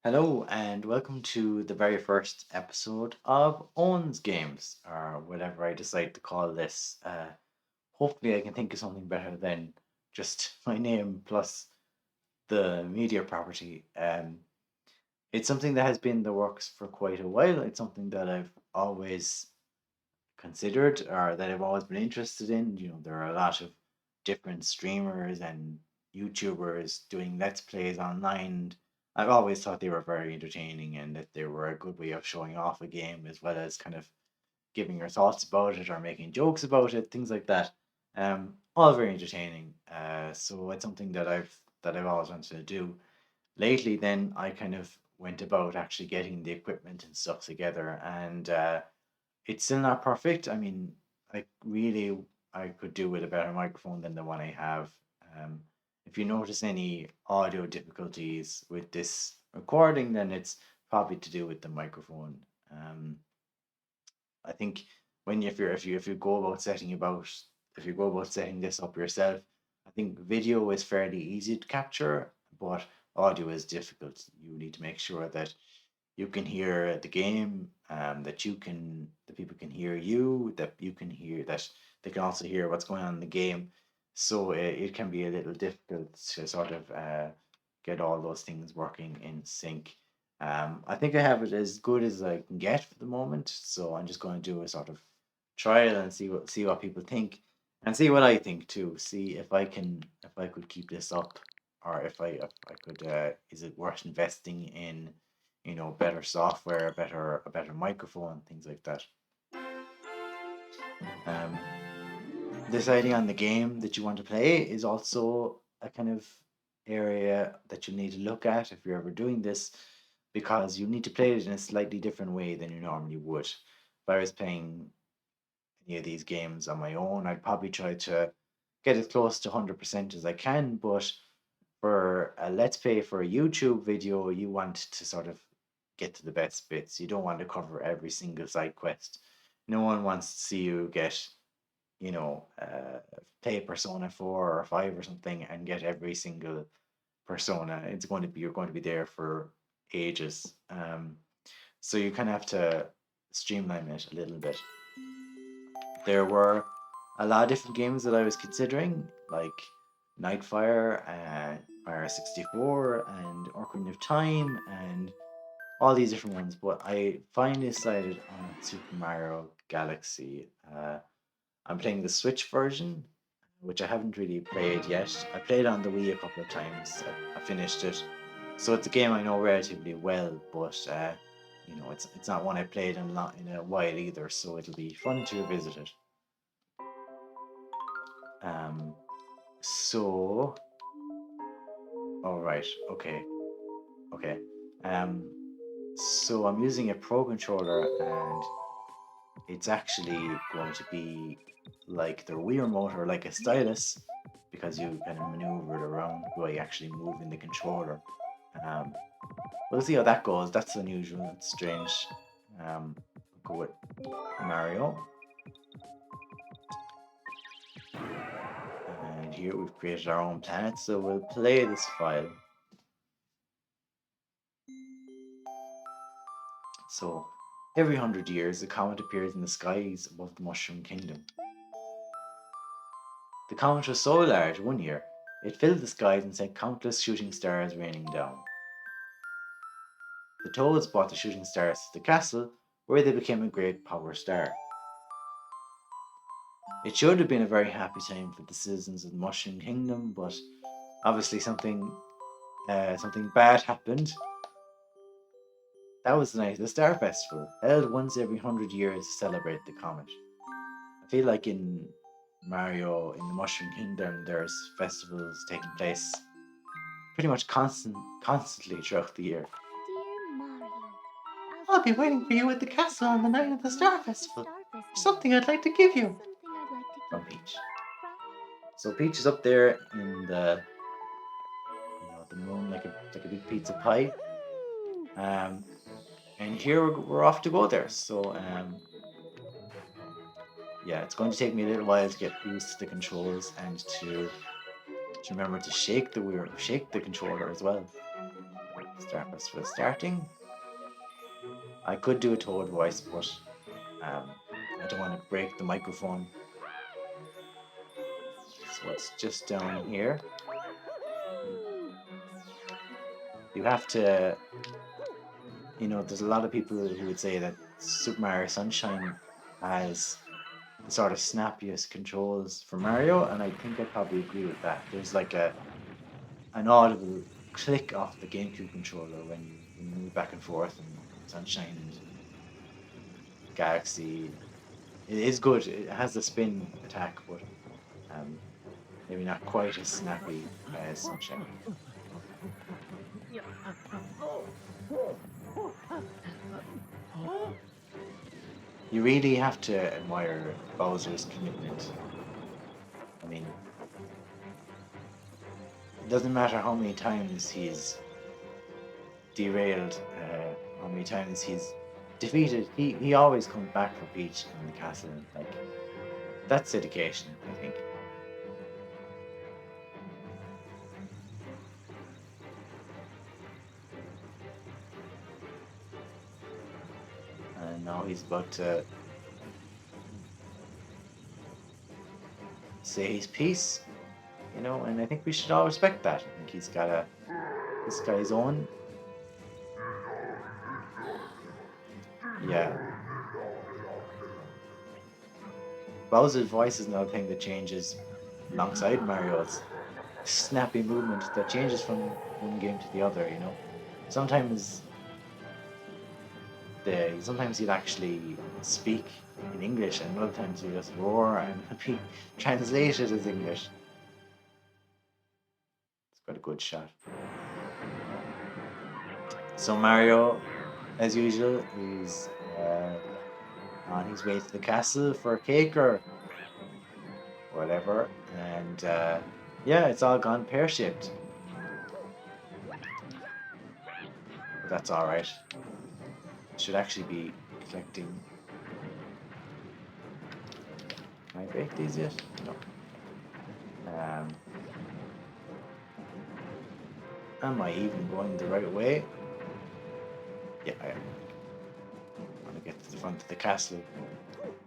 Hello and welcome to the very first episode of Owns Games, or whatever I decide to call this. Hopefully, I can think of something better than just my name plus the media property. It's something that has been in the works for quite a while. It's something that I've always considered or that I've always been interested in. There are a lot of different streamers and YouTubers doing Let's Plays online. I've always thought they were very entertaining and that they were a good way of showing off a game as well as kind of giving your thoughts about it or making jokes about it, things like that. All very entertaining. So it's something that I've always wanted to do. Lately, then I kind of went about actually getting the equipment and stuff together, and it's still not perfect. I mean, I could do with a better microphone than the one I have. Um, if you notice any audio difficulties with this recording, then it's probably to do with the microphone. Um, I think when if you go about setting this up yourself, I think video is fairly easy to capture, but audio is difficult. You need to make sure that you can hear the game, that people can hear you, that you can hear that they can also hear what's going on in the game. So it can be a little difficult to sort of get all those things working in sync. I think I have it as good as I can get for the moment, so I'm just going to do a sort of trial and see what people think, and see what I think too. See if I could keep this up, or if I could is it worth investing in better software, a better microphone, things like that. Um, Deciding on the game that you want to play is also a kind of area that you need to look at if you're ever doing this, because you need to play it in a slightly different way than you normally would. If I was playing any of these games on my own, I'd probably try to get as close to 100% as I can, but for a let's play for a YouTube video, you want to sort of get to the best bits. You don't want to cover every single side quest. No one wants to see you get, play Persona 4 or 5 or something and get every single persona. You're going to be there for ages. So you kind of have to streamline it a little bit. There were a lot of different games that I was considering, like Nightfire and Fire 64 and Ocarina of Time and all these different ones, but I finally decided on Super Mario Galaxy. I'm playing the Switch version, which I haven't really played yet. I played on the Wii a couple of times. I finished it, so it's a game I know relatively well, but it's not one I played in a while either. So it'll be fun to revisit it. Um, so, all right, okay, okay. Um, so I'm using a Pro controller, and it's actually going to be like the Wii remote or like a stylus, because you kind of maneuver it around by actually moving the controller. Um, we'll see how that goes. That's unusual. That's strange. Go with Mario, and here we've created our own planet. So we'll play this file. So, every 100 years, a comet appears in the skies above the Mushroom Kingdom. The comet was so large one year, it filled the skies and sent countless shooting stars raining down. The Toads brought the shooting stars to the castle, where they became a great power star. It should have been a very happy time for the citizens of the Mushroom Kingdom, but obviously something bad happened. That was the night of the Star Festival, held once every 100 years to celebrate the comet. I feel like in Mario in the Mushroom Kingdom, there's festivals taking place pretty much constantly throughout the year. Dear Mario, I'll I'll be be waiting for waiting you for at the you at the castle on the castle night on of the the Star night of the Festival. Star There's Festival. something I'd like to give There's you. something I'd like to From give you. Peach. From So Peach is up there in the moon like a big pizza pie. Um, and here we're off to go there. So yeah, it's going to take me a little while to get used to the controls and to remember to shake the controller as well. Start us with starting. I could do a Toad voice, but um, I don't want to break the microphone. So it's just down here. You have to, there's a lot of people who would say that Super Mario Sunshine has the sort of snappiest controls for Mario, and I think I'd probably agree with that. There's like an audible click off the GameCube controller when you move back and forth in Sunshine and Galaxy. It is good. It has the spin attack, but um, maybe not quite as snappy as Sunshine. You really have to admire Bowser's commitment. I mean, it doesn't matter how many times he's derailed, how many times he's defeated, he always comes back for Peach in the castle. Like, that's dedication, I think. And now he's about to say his piece, and I think we should all respect that. I think he's got his own. Yeah. Bowser's voice is another thing that changes alongside Mario's snappy movement that changes from one game to the other. Sometimes sometimes he'll actually speak in English and other times he'll just roar and be translated as English. It's got a good shot. So Mario, as usual, is on his way to the castle for a cake or whatever. And yeah, it's all gone pear-shaped. But that's alright. Should actually be collecting. Can I break these yet? No. Am I even going the right way? Yeah, I am. I want to get to the front of the castle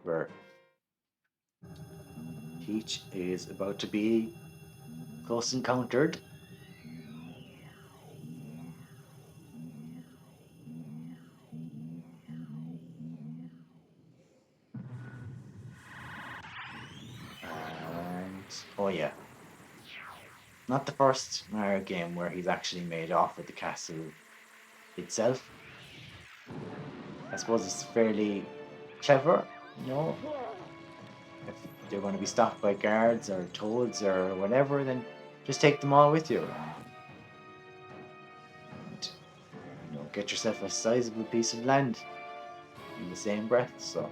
where Peach is about to be close encountered. And oh yeah, not the first Mario game where he's actually made off with the castle itself. I suppose it's fairly clever, if they're going to be stopped by guards or toads or whatever, then just take them all with you and get yourself a sizable piece of land in the same breath. So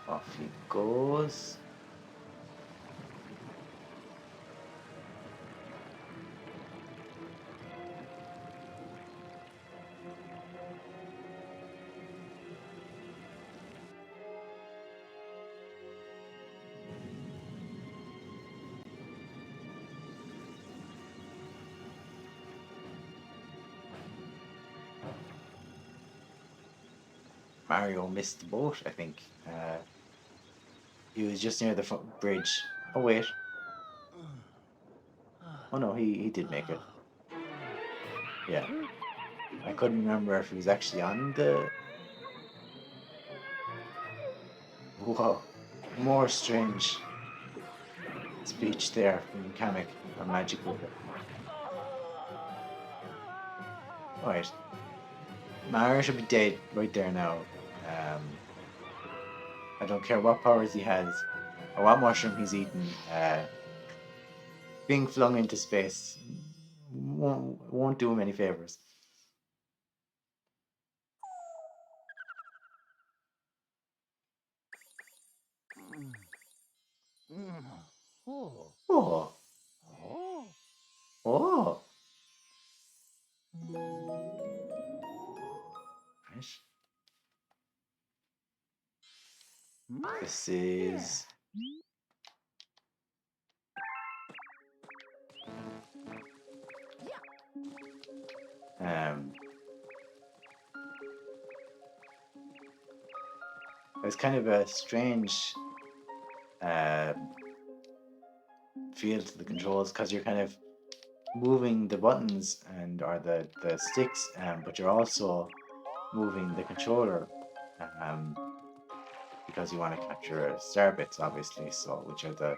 off he goes. Mario missed the boat, I think. He was just near the bridge. Oh wait. Oh no, he did make it. Yeah. I couldn't remember if he was actually on the. Whoa. More strange speech there from Kamek or Magic Booker. Right. Mario should be dead right there now. Um, I don't care what powers he has or what mushroom he's eaten. Being flung into space won't do him any favors. Oh, oh. Right. This is It's kind of a strange uh, feel to the controls because you're kind of moving the buttons and or the sticks, but you're also moving the controller um, because you want to capture star bits, obviously. So, which are the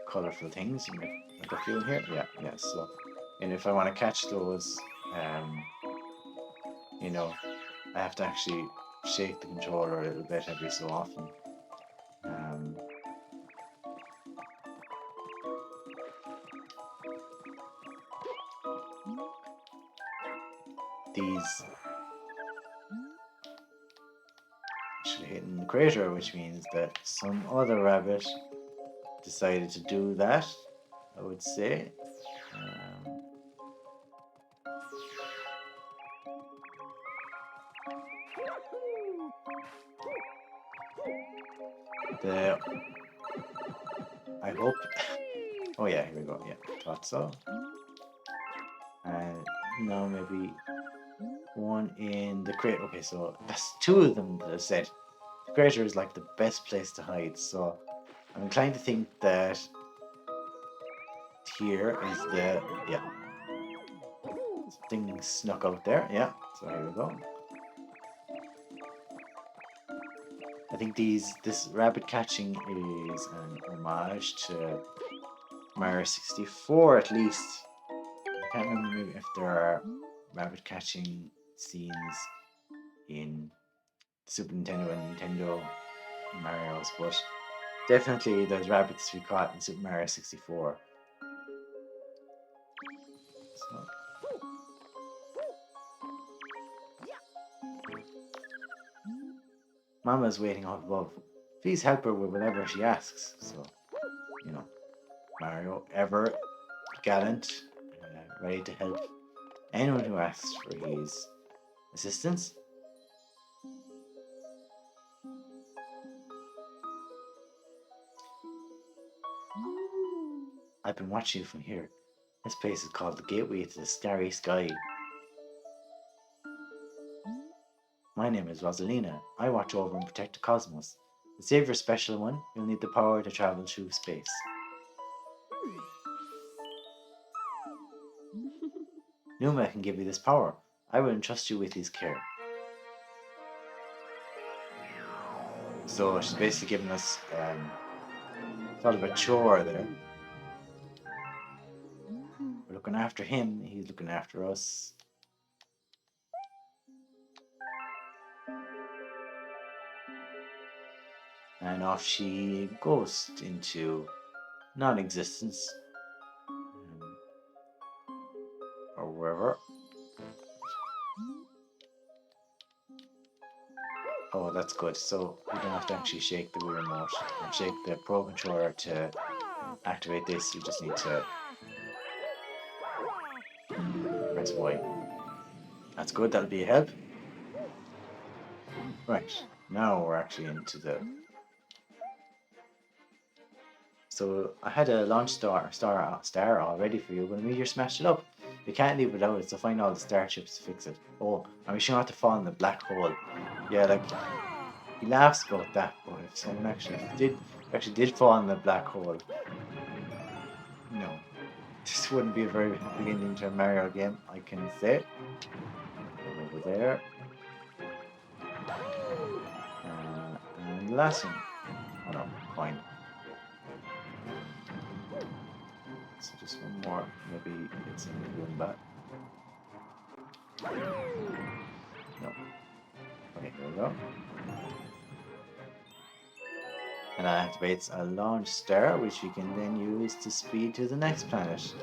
colorful things you make a feeling here. Yeah, yeah. So, and if I want to catch those, um, you know, I have to actually shake the controller a little bit every so often. Um, these should hit in the crater, which means that some other rabbit decided to do that, I would say. Um, the I hope. Oh yeah, here we go. Yeah, thought so. And now maybe one in the crate. Okay, so that's two of them that I said. The crater is like the best place to hide. So I'm inclined to think that here is the yeah thing snuck out there. Yeah. So here we go. I think this rabbit catching is an homage to Mario 64 at least. I can't remember maybe if there are rabbit catching scenes in Super Nintendo and Nintendo Mario's, but definitely there's rabbits to be caught in Super Mario 64. So Mama's waiting out above. Please help her with whatever she asks. So, you know, Mario, ever gallant, ready to help anyone who asks for his assistance. I've been watching you from here. This place is called the Gateway to the Starry Sky. My name is Rosalina. I watch over and protect the cosmos. To save your special one, you'll need the power to travel through space. Numa can give you this power. I will entrust you with his care. So she's basically giving us sort of a chore there. We're looking after him, he's looking after us. And off she goes into non existence. Or wherever. Oh, that's good. So you don't have to actually shake the Wii remote and shake the Pro controller to activate this. You just need to press Y. That's good. That'll be a help. Right. Now we're actually into the. So I had a launch star all ready for you, but a meteor smashed it up. You can't leave without it, so find all the star chips to fix it. Oh, and we shouldn't have to fall in the black hole. Yeah, like he laughs about that, but if someone actually did fall in the black hole, no, this wouldn't be a very happy ending to a Mario game, I can say. Over there. And the last one. Oh no, coin. So just one more. Maybe it's in the room back. No. Okay, here we go. And that activates a launch star, which we can then use to speed to the next planet.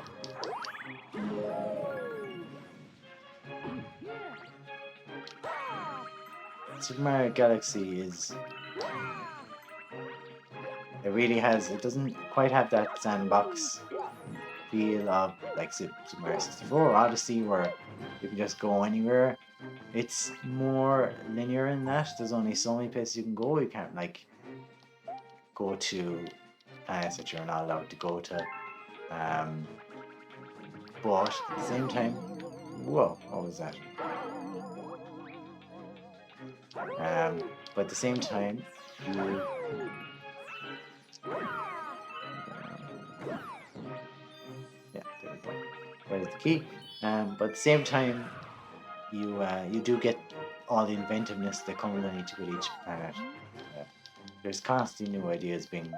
Super Mario Galaxy is. It really has. It doesn't quite have that sandbox feel of like Super Mario 64 or Odyssey, where you can just go anywhere. It's more linear in that. There's only so many places you can go. You can't like go to planets that you're not allowed to go to. But at the same time, Whoa, what was that? But at the same time, you yeah, there we go. Where's the key? But at the same time, you do get all the inventiveness that comes with each planet. Uh, there's constantly new ideas being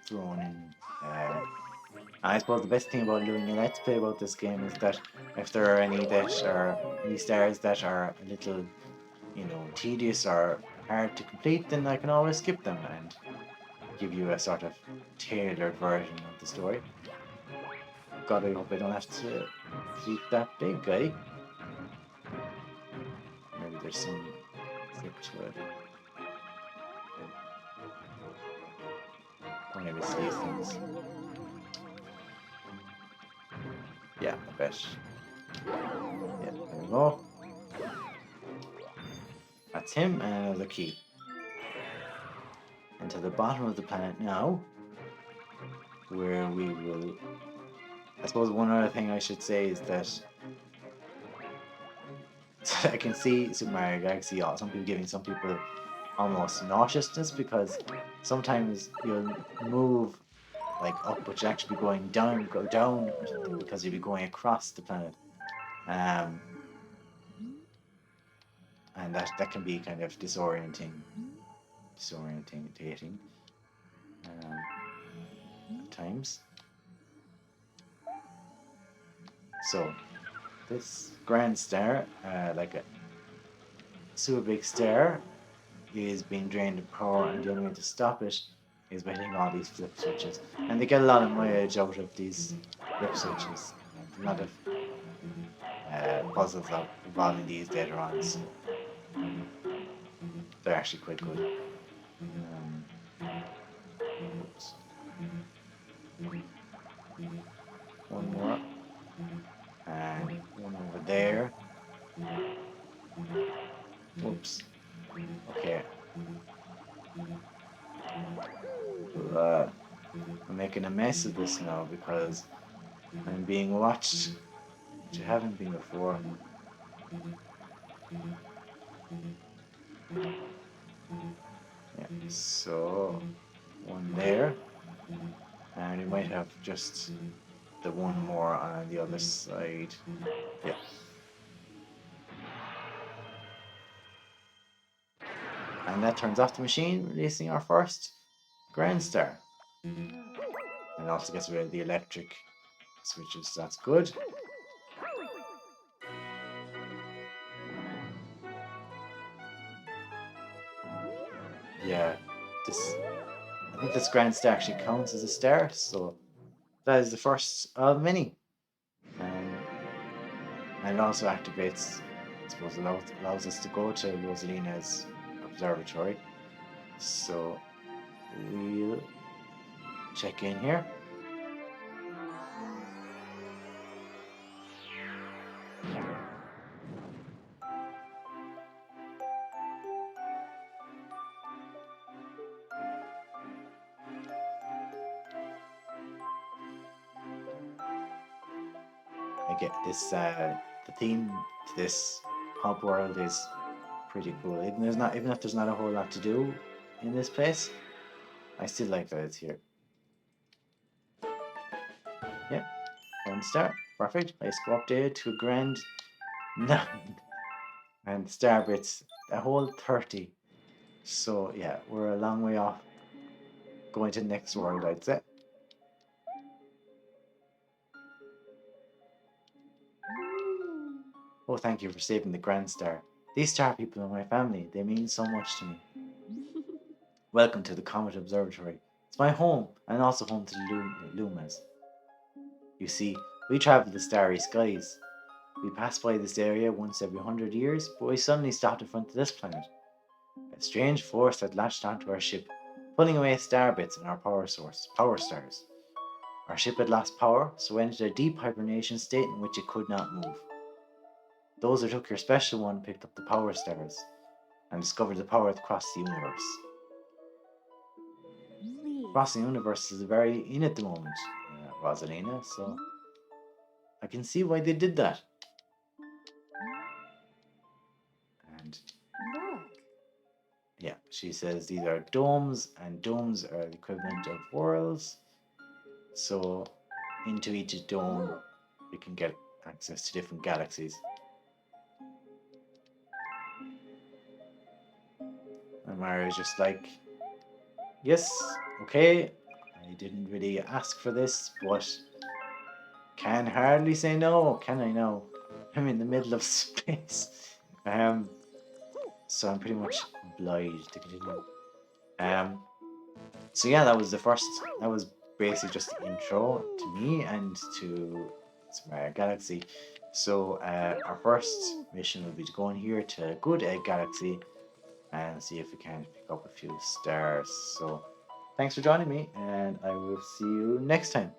thrown in. And I suppose the best thing about doing a let's play about this game is that if there are any stars that are a little, tedious or hard to complete, then I can always skip them and give you a sort of tailored version of the story. God, I hope I don't have to beat that big guy. Maybe there's some zip to it. Or maybe it's these things. Yeah, I bet. Yeah, there we go. That's him and another key. And to the bottom of the planet now, where we will. I suppose one other thing I should say is that I can see Super Mario Galaxy, some people giving some people almost nauseousness because sometimes you'll move like up, but you'll actually be go down or something because you'll be going across the planet. Um, and that can be kind of disorientating at times. So this grand star, like a super big star, is being drained of power, and the only way to stop it is by hitting all these flip switches. And they get a lot of mileage out of these flip switches. And a lot of puzzles out involving these later on, so they're actually quite good. Um, oops. One more, and one over there. Whoops. Okay. Uh, I'm making a mess of this now because I'm being watched, which I haven't been before. Yeah, so one there, and we might have just the one more on the other side. Yeah. And that turns off the machine, releasing our first Grand Star. And also gets rid of the electric switches, that's good. Yeah, this I think this Grand Star actually counts as a star, so that is the first of many. Um, and it also activates, I suppose, allows us to go to Rosalina's observatory. So we'll check in here. I get this. The theme to this hub world is pretty cool. Even if there's not a whole lot to do in this place, I still like that it's here. Yep, 1 star, perfect. Let's go updated to a grand 9, and star bits a whole 30. So yeah, we're a long way off going to the next world, I'd say. Oh, thank you for saving the Grand Star. These star people are my family. They mean so much to me. Welcome to the Comet Observatory. It's my home and also home to the Lumas. You see, we travel the starry skies. We pass by this area once every 100 years, but we suddenly stopped in front of this planet. A strange force had latched onto our ship, pulling away star bits and our power stars. Our ship had lost power, so we entered a deep hibernation state in which it could not move. Those who took your special one picked up the power stars and discovered the power across the universe. Across the universe is very in at the moment, Rosalina, so I can see why they did that. And Look. yeah, she says these are domes, and domes are the equivalent of worlds. So into each dome, Oh. we can get access to different galaxies. And Mario's just like, yes, okay, I didn't really ask for this, but can hardly say no, can I now? I'm in the middle of space. So I'm pretty much obliged to continue. Um, so yeah, that was basically just the intro to me and to Samara Galaxy. So our first mission will be to go in here to Good Egg Galaxy and see if we can pick up a few stars. So thanks for joining me, and I will see you next time.